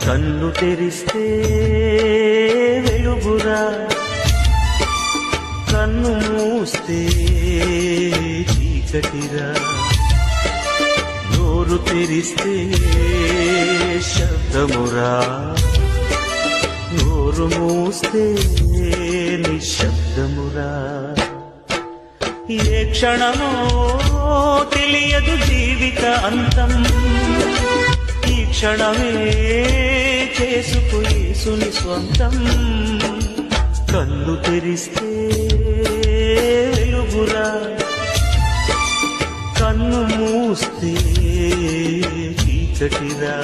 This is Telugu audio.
కన్ను తెరిస్తే వెలుగురా, కన్ను మూస్తే చీకటిరా. నోరు తెరిస్తే శబ్దమురా, నోరు మూస్తే నిశ్శబ్దమురా. ఏ క్షణమో తెలియదు జీవిత అంతం, ఈ క్షణమే చేసుకో యేసుని స్వంతం. కన్ను తెరిస్తే వెలుగురా, కన్ను మూస్తే చీకటిరా.